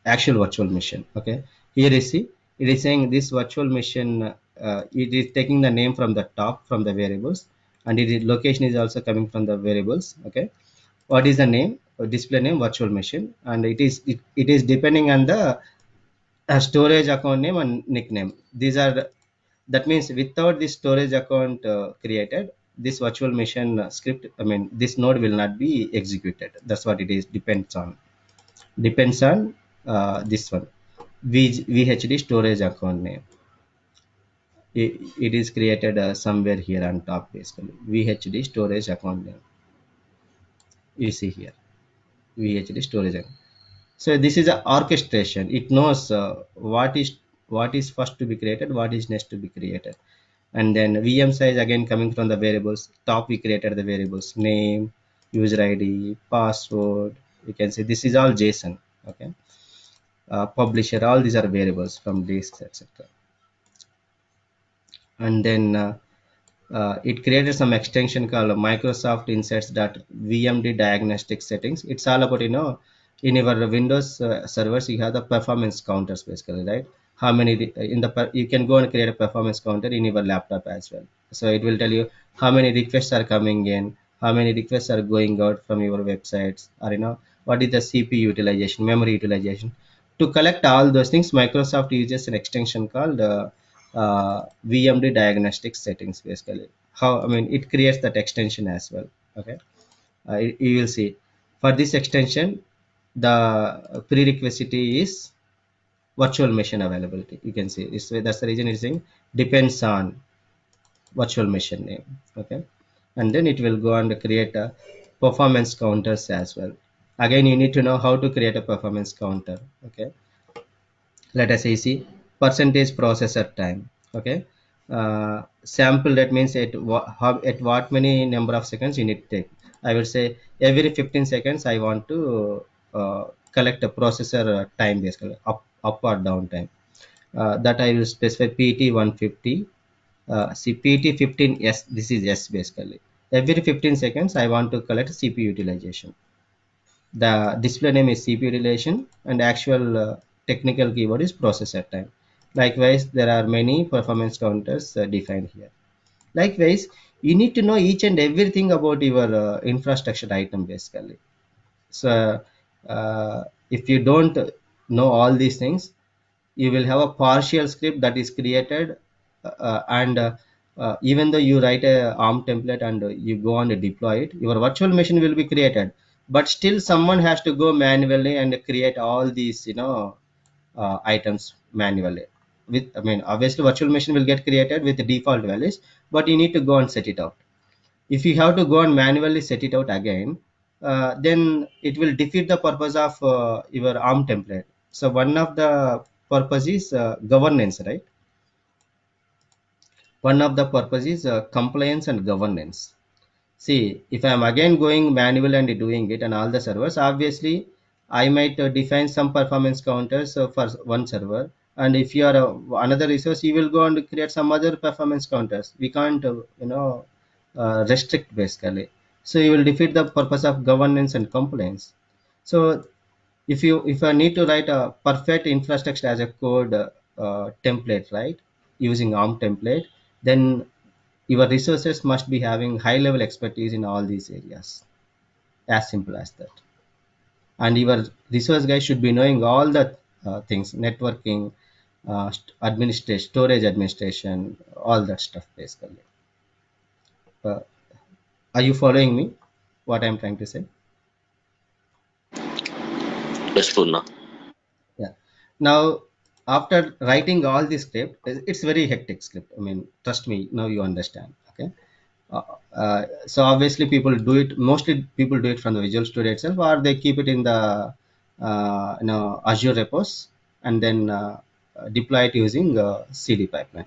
actual virtual machine. Okay, here you see it is saying this virtual machine, it is taking the name from the top from the variables, and it is location is also coming from the variables. Okay, what is the name? Display name virtual machine, and it is depending on the storage account name and nickname. These are that means without this storage account created, this virtual machine script, I mean this node will not be executed. That's what it is depends on this one. VHD storage account name, it is created somewhere here on top basically. VHD storage account name, you see here, VHD storage account. So this is a orchestration. It knows what is first to be created, what is next to be created. And then VM size again coming from the variables. Top we created the variables name, user ID, password. You can see this is all JSON. Okay, publisher, all these are variables from disks, etc. And then it created some extension called Microsoft Insights.vmd diagnostic settings. It's all about, in your Windows servers, you have the performance counters basically, right? How many you can go and create a performance counter in your laptop as well. So it will tell you how many requests are coming in, how many requests are going out from your websites, or what is the CPU utilization, memory utilization. To collect all those things, Microsoft uses an extension called VMD diagnostic settings basically. How, I mean, it creates that extension as well. Okay, you will see for this extension the prerequisite is virtual machine availability. You can see that's the reason it's saying depends on virtual machine name. Okay, and then it will go and create a performance counters as well. Again, you need to know how to create a performance counter. Okay, let us say see percentage processor time. Okay, sample, that means at what many number of seconds you need to take. I will say every 15 seconds I want to collect a processor time basically, up or down time. That I will specify pt 150. See pt 15 s, this is s basically. Every 15 seconds I want to collect cpu utilization. The display name is CPU relation, and actual technical keyword is processor time. Likewise, there are many performance counters defined here. Likewise, you need to know each and everything about your infrastructure item basically. So, if you don't know all these things, you will have a partial script that is created, and even though you write a ARM template and you go and deploy it, your virtual machine will be created, but still someone has to go manually and create all these items manually. With, I mean, obviously virtual machine will get created with the default values, but you need to go and set it out. If you have to go and manually set it out again, then it will defeat the purpose of your ARM template. So one of the purpose is governance, right? One of the purpose is compliance and governance. See, if I am again going manual and doing it on all the servers, obviously I might define some performance counters for one server. And if you are another resource, you will go and create some other performance counters. We can't, restrict basically. So you will defeat the purpose of governance and compliance. So if I need to write a perfect infrastructure as a code template, right, using ARM template, then your resources must be having high level expertise in all these areas. As simple as that. And your resource guy should be knowing all the things, networking, administration, storage administration, all that stuff basically. Uh, are you following me? What I'm trying to say? Yes, Purna. Yeah. Now, after writing all this script, it's very hectic script. I mean, trust me. Now you understand. Okay. So obviously, people do it. Mostly, people do it from the Visual Studio itself, or they keep it in the Azure repos and then deploy it using CD pipeline.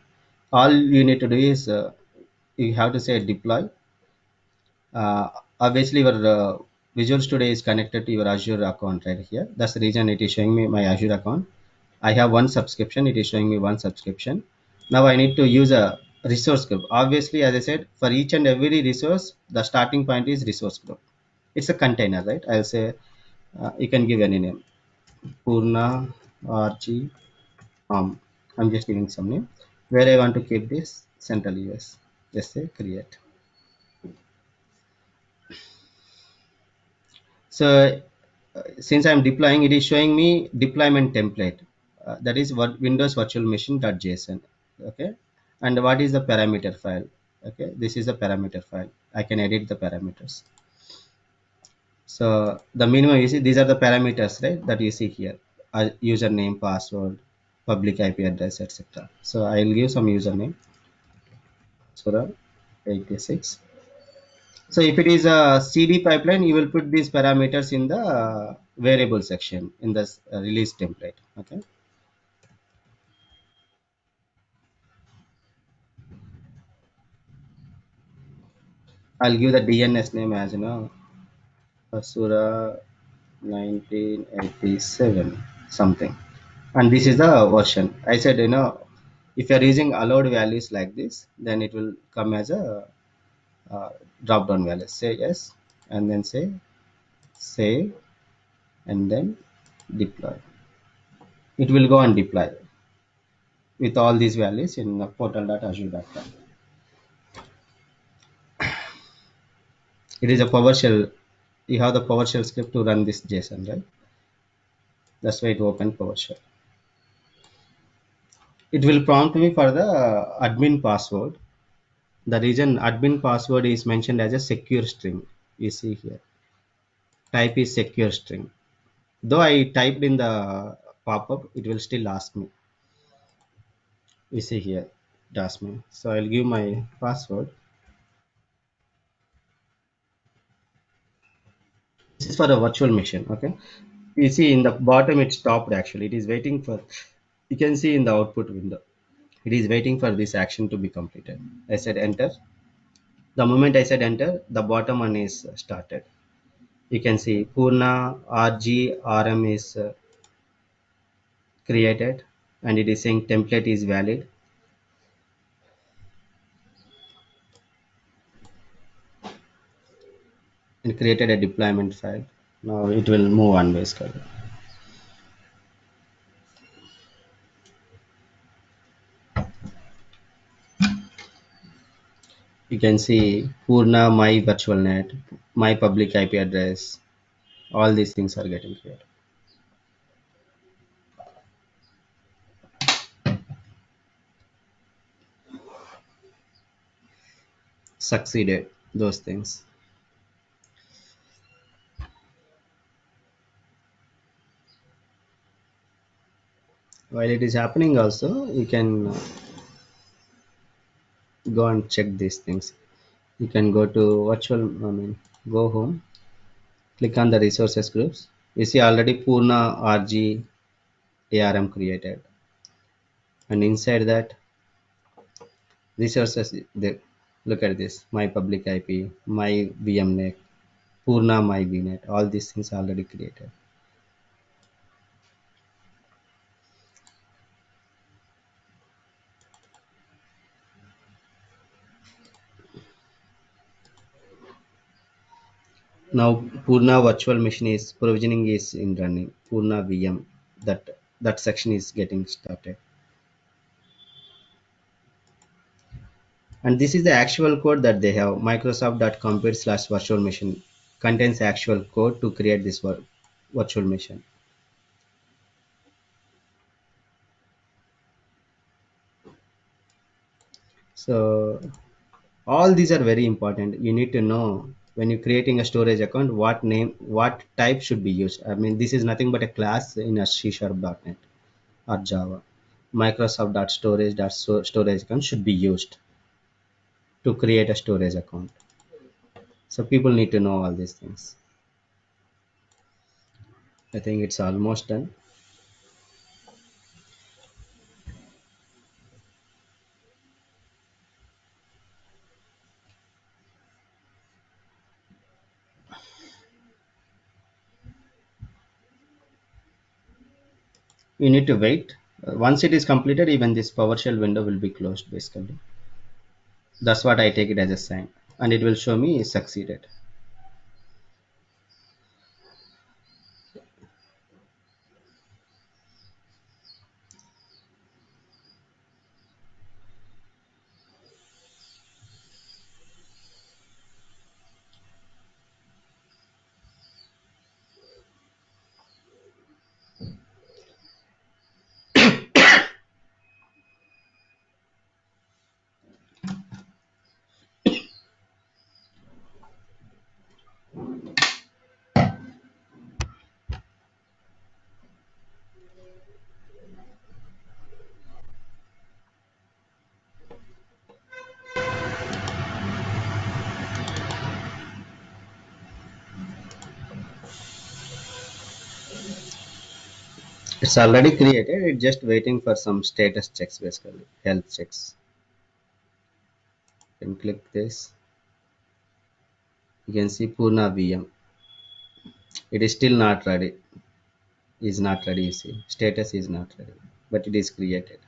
All you need to do is you have to say deploy. uh, Obviously your Visual Studio is connected to your Azure account right here. That's the reason it is showing me my Azure account. I have one subscription. It is showing me one subscription. Now I need to use a resource group. Obviously, as I said, for each and every resource, the starting point is resource group. It's a container, right? I'll say you can give any name. Purna RG. I'm just giving some name. Where I want to keep this Central US. Just say create. So since I'm deploying, it is showing me deployment template. That is what Windows virtual machine.json. Okay. And what is the parameter file? Okay. This is the parameter file. I can edit the parameters. So the minimum you see, these are the parameters, right? That you see here. Username, password, public IP address, etc. So I'll give some username. Sura 86. So if it is a CD pipeline, you will put these parameters in the variable section in the release template. Okay. I'll give the DNS name as Asura 1987 something. And this is the version. I said, if you are using allowed values like this, then it will come as a uh, drop down value. Say yes, and then say save, and then deploy. It will go and deploy with all these values in portal.azure.com. It is a PowerShell. You have the PowerShell script to run this JSON, right? That's why it opened PowerShell. It will prompt me for the admin password. The reason admin password is mentioned as a secure string. You see here. Type is secure string. Though I typed in the pop-up, it will still ask me. You see here. It asks me. So I'll give my password. This is for the virtual machine. Okay. You see in the bottom it stopped actually. It is waiting for, you can see in the output window. It is waiting for this action to be completed. I said enter. The moment I said enter, the bottom one is started. You can see Purna RG RM is created and it is saying template is valid. And created a deployment file. Now it will move on basically. You can see Purna, my virtual net, my public IP address, all these things are getting created. Succeeded those things. While it is happening also, you can go and check these things. You can go to virtual, go home, click on the resources groups. You see already Purna RG ARM created. And inside that resources, look at this, my public IP, my VMNet, Purna, my VNet, all these things are already created. Now Purna virtual machine is provisioning is in running. Purna VM, that section is getting started. And this is the actual code that they have. Microsoft.compute slash virtual machine contains actual code to create this virtual machine. So all these are very important. You need to know when you're creating a storage account, what name, what type should be used. I mean, this is nothing but a class in a C#.net or Java. Microsoft.storage account should be used to create a storage account. So people need to know all these things. I think it's almost done. You need to wait. Once it is completed, even this PowerShell window will be closed basically. That's what I take it as a sign. And it will show me succeeded. It's already created. It's just waiting for some status checks basically, health checks. You can click this. You can see Purna VM. It is still not ready. Is not ready. You see, status is not ready, but it is created.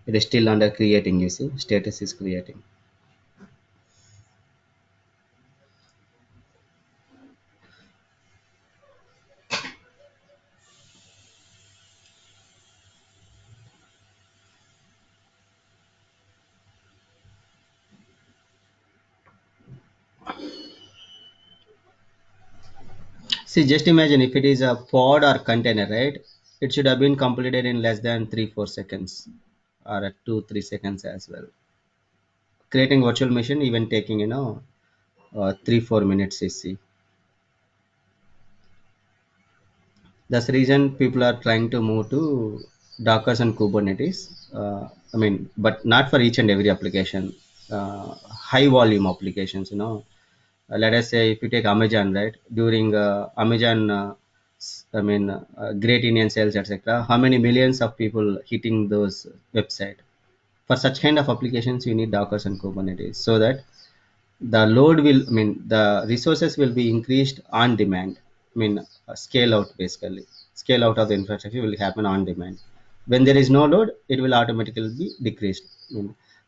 It is still under creating. You see, status is creating. See, just imagine if it is a pod or container, right? It should have been completed in less than 3-4 seconds, or at 2-3 seconds as well. Creating virtual machine even taking 3-4 minutes. You see, that's the reason people are trying to move to Docker and Kubernetes. I mean, but not for each and every application. High volume applications, let us say if you take Amazon, right? During Amazon, Great Indian Sales, etc. How many millions of people hitting those website? For such kind of applications, you need Docker and Kubernetes so that the load will, the resources will be increased on demand. Scale out basically. Scale out of the infrastructure will happen on demand. When there is no load, it will automatically be decreased.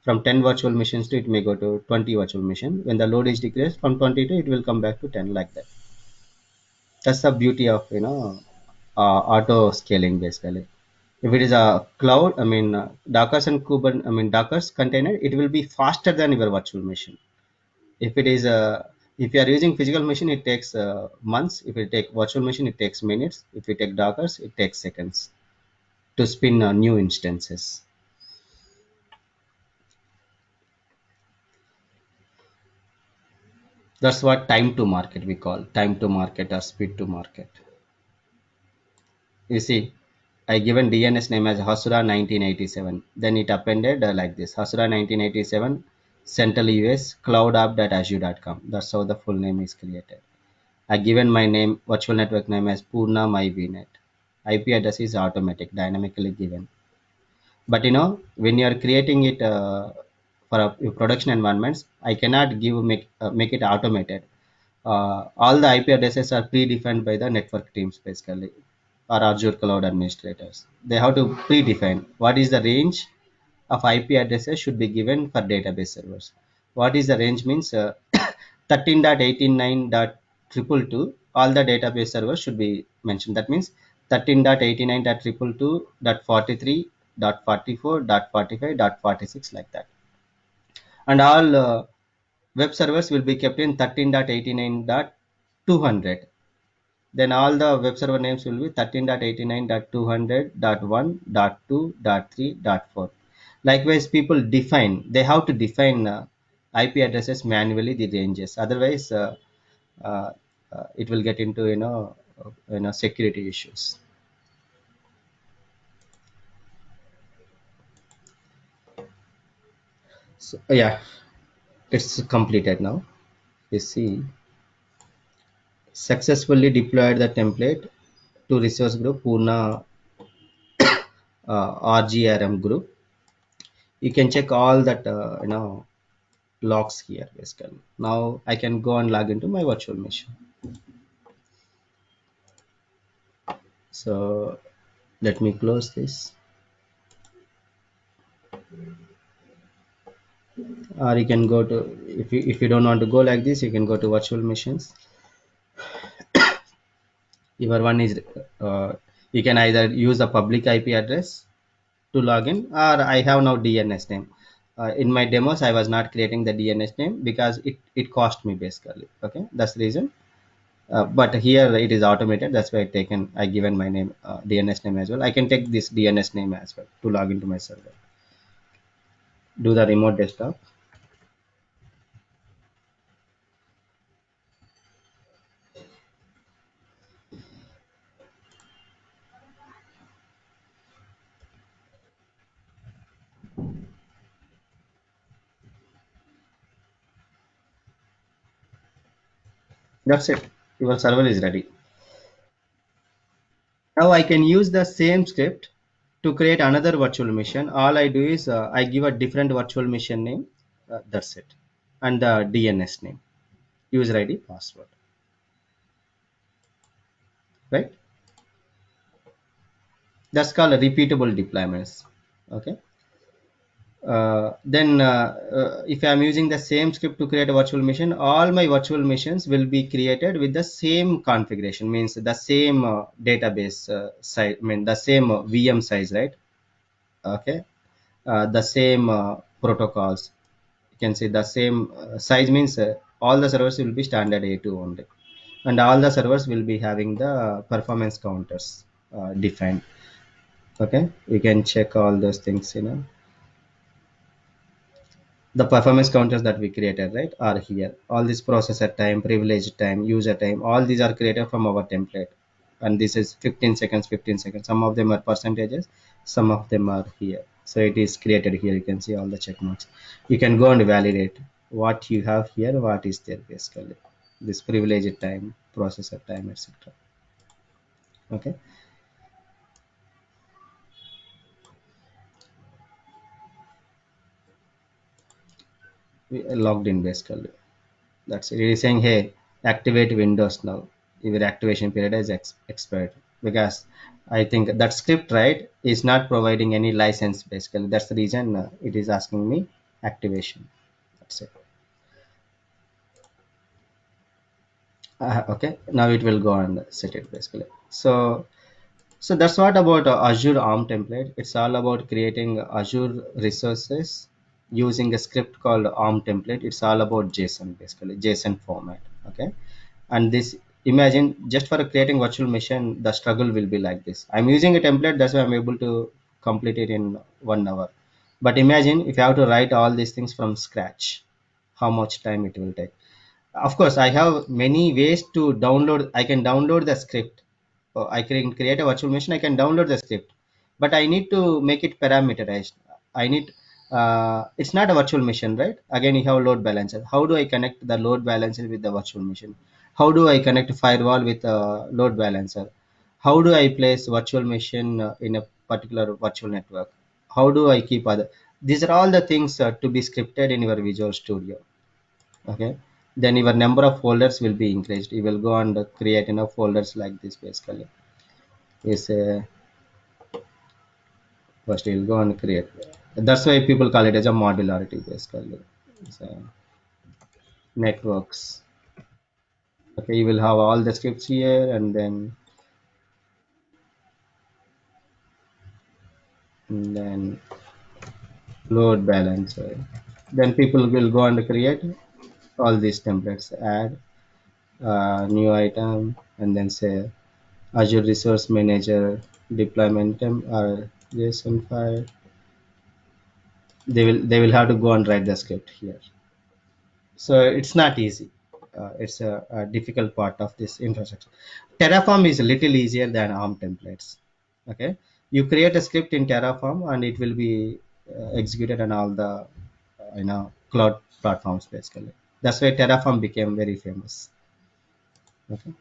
From 10 virtual machines to it may go to 20 virtual machine. When the load is decreased from 20 to it will come back to 10 like that. That's the beauty of auto scaling basically. If it is a cloud, Docker's and Kubernetes, Docker's container, it will be faster than your virtual machine. If it is a, if you are using physical machine, it takes months. If you take virtual machine, it takes minutes. If you take Dockers, it takes seconds to spin new instances. That's what time to market we call time to market or speed to market. You see, I given DNS name as Hasura 1987. Then it appended like this: Hasura 1987 Central US Cloud App.azure.com. That's how the full name is created. I given my name, virtual network name as Purna My VNet. IP address is automatic, dynamically given. But when you are creating it for a production environments, I cannot make it automated. All the IP addresses are predefined by the network teams basically, or Azure cloud administrators. They have to predefine what is the range of IP addresses should be given for database servers. What is the range means 13.189.222, all the database servers should be mentioned. That means 13.89.222.43.44.45.46 like that. and all web servers will be kept in 13.89.200. Then all the web server names will be 13.89.200.1.2.3.4. Likewise, people define, they have to define IP addresses manually, the ranges. Otherwise, uh, it will get into security issues. So yeah, it's completed now. You see, successfully deployed the template to resource group Pune RGRM group. You can check all that logs here basically. Now I can go and log into my virtual machine. So let me close this, or you can go to, if you don't want to go like this, you can go to virtual machines. Your one is you can either use a public IP address to log in, or I have now DNS name. In my demos I was not creating the DNS name because it cost me basically. Okay, that's the reason. But here it is automated, that's why I given my name, DNS name as well. I can take this DNS name as well to log into my server. Do the remote desktop. That's it, your server is ready. Now I can use the same script to create another virtual machine. All I do is I give a different virtual machine name, that's it, and the DNS name, user ID, password, right? That's called a repeatable deployments. Okay. Then if I'm using the same script to create a virtual machine, all my virtual machines will be created with the same configuration, means the same database size, I mean the same VM size, right? Okay. The same protocols, you can say the same size, means all the servers will be standard A2 only, and all the servers will be having the performance counters defined. Okay, you can check all those things, the performance counters that we created, right, are here. All this processor time, privilege time, user time, all these are created from our template. And this is 15 seconds, 15 seconds. Some of them are percentages, some of them are here. So it is created here. You can see all the check marks. You can go and validate what you have here, what is there basically. This privilege time, processor time, etc. Okay, we are logged in basically. That's it. It is saying, hey, activate Windows now. Your activation period is expired, because I think that script, right, is not providing any license basically. That's the reason it is asking me activation. That's it. Okay, now it will go and set it basically. So that's what about Azure ARM template. It's all about creating Azure resources using a script called ARM template. It's all about JSON basically, JSON format. Okay, and this, imagine just for creating virtual machine, the struggle will be like this. I'm using a template, that's why I'm able to complete it in 1 hour. But imagine if you have to write all these things from scratch, how much time it will take. Of course I have many ways to download. I can download the script. I can create a virtual machine, I can download the script, but I need to make it parameterized. I need it's not a virtual machine, right? Again, you have load balancer. How do I connect the load balancer with the virtual machine? How do I connect firewall with a load balancer? How do I place virtual machine in a particular virtual network? How do I keep other, these are all the things to be scripted in your Visual Studio. Okay, then your number of folders will be increased. You will go and create enough folders like this basically. Is first you'll go and create. That's why people call it as a modularity basically. So networks. Okay, you will have all the scripts here, and then load balancer. Then people will go and create all these templates, add new item, and then say Azure Resource Manager deployment or JSON file. They will have to go and write the script here. So it's not easy. It's a difficult part of this infrastructure. Terraform is a little easier than ARM templates. Okay, you create a script in Terraform and it will be executed on all the cloud platforms basically. That's why Terraform became very famous. Okay,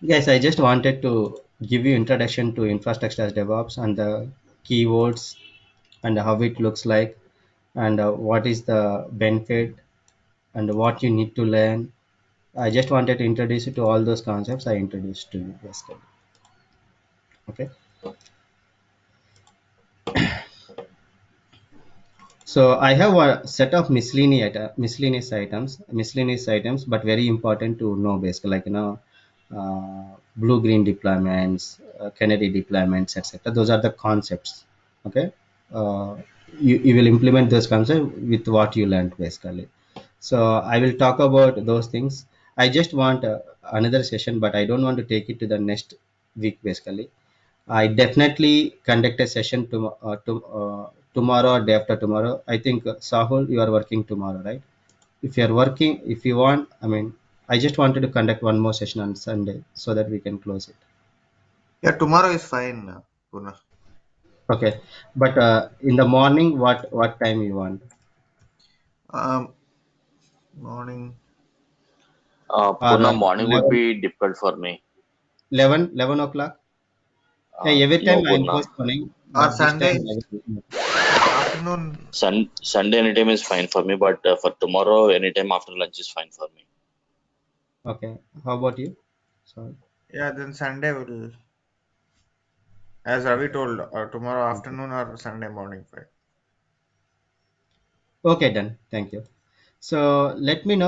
guys, I just wanted to give you introduction to infrastructure as DevOps and the keywords and how it looks like and what is the benefit and what you need to learn. I just wanted to introduce you to all those concepts I introduced to you basically. Okay. So I have a set of miscellaneous items, but very important to know basically, like blue green deployments, Kennedy deployments, etc. Those are the concepts. Okay, uh, you will implement those concepts with what you learned basically. So I will talk about those things. I just want another session, but I don't want to take it to the next week basically. I definitely conduct a session tomorrow or day after tomorrow. I think Sahul, you are working tomorrow, right? If you are working, if you want, I mean, I just wanted to conduct one more session on Sunday so that we can close it. Yeah, tomorrow is fine, Puna. Okay, but in the morning, what time you want? Um, Morning. Or Pune morning would 11, be difficult for me. 11 o'clock? Yeah, every No, time I am Purna. postponing, Or but this time Sunday I will. afternoon. Sunday anytime is fine for me, but for tomorrow, anytime after lunch is fine for me. Okay, how about you? Sorry. Yeah, then Sunday will, as Ravi Okay. told, tomorrow Okay. afternoon or Sunday morning, fine. Okay, done. Thank you. So let me know.